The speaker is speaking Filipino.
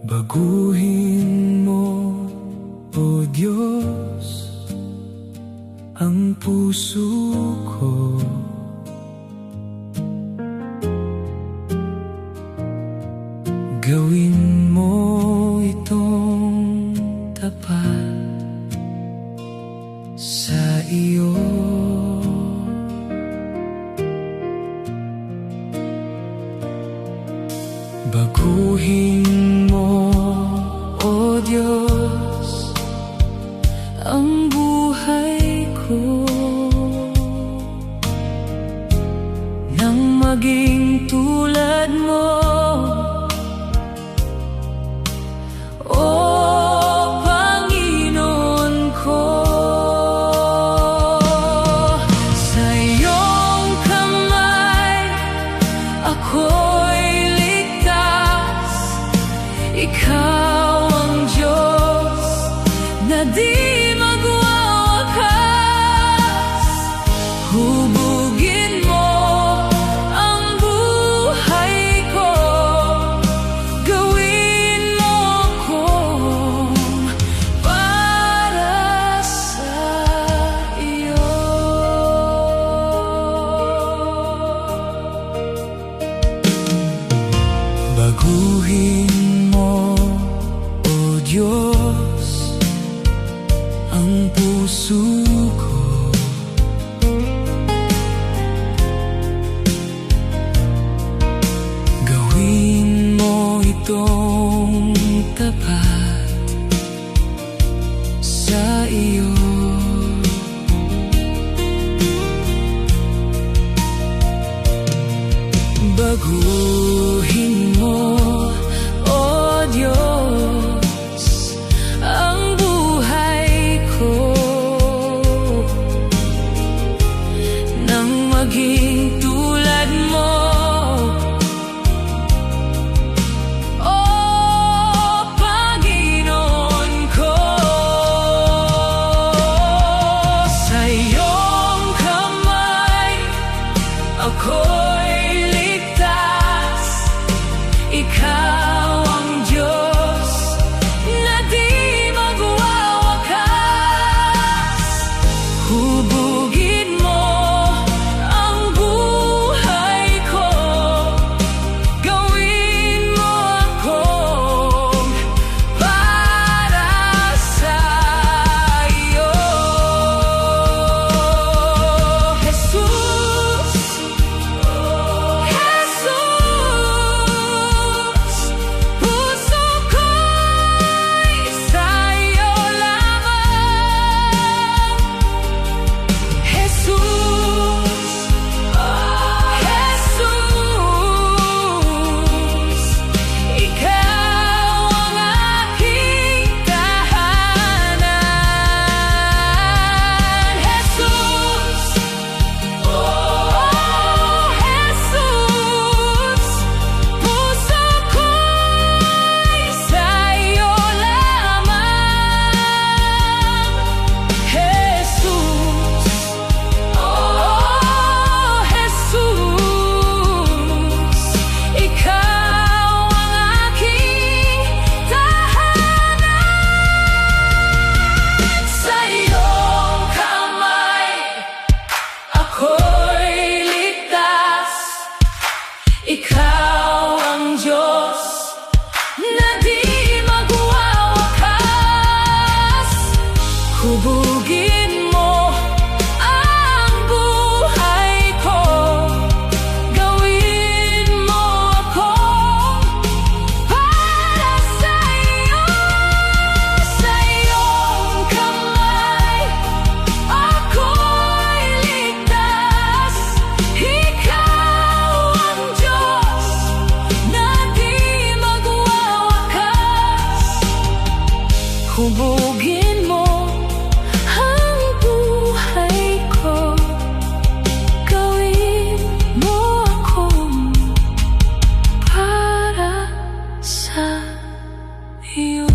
Baguhin mo, O Diyos, ang puso ko. Gawin mo itong tapat sa iyo. Baguhin mo, O Diyos, ang buhay ko, nang maging tulad mo, O Panginoon ko. Sa iyong kamay ako'y ligtas, ikaw ang Diyos na di magwawakas. Hubugin mo ang buhay ko, gawin mo akong para sa iyo. Baguhin mo, O Diyos, ang puso ko. Gawin mo itong tapat sa iyo. Baguhin mo, O Diyos, ang buhay ko, nang maging tulad mo, O Panginoon ko. Sa iyong kamay ako'y ligtas, ikaw ang Diyos na di magwawakas. Hubugin mo ang buhay ko, gawin mo akong para sa iyo. Jesus, Jesus, puso ko'y sa'yo lamang. Jesus, Jesus, ikaw ang aking tahanan. Jesus, Jesus, puso ko'y sa'yo lamang. Jesus, Jesus, ikaw ang aking tahanan. Sa iyong kamay ako'y ligtas, ikaw ang Diyos na di magwawakas. Hubugin mo ang buhay ko, gawin mo akong para sa iyo. Sa iyong kamay ako'y ligtas, ikaw ang Diyos na di magwawakas. Hubugin mo ang buhay ko, gawin mo akong para sa iyo.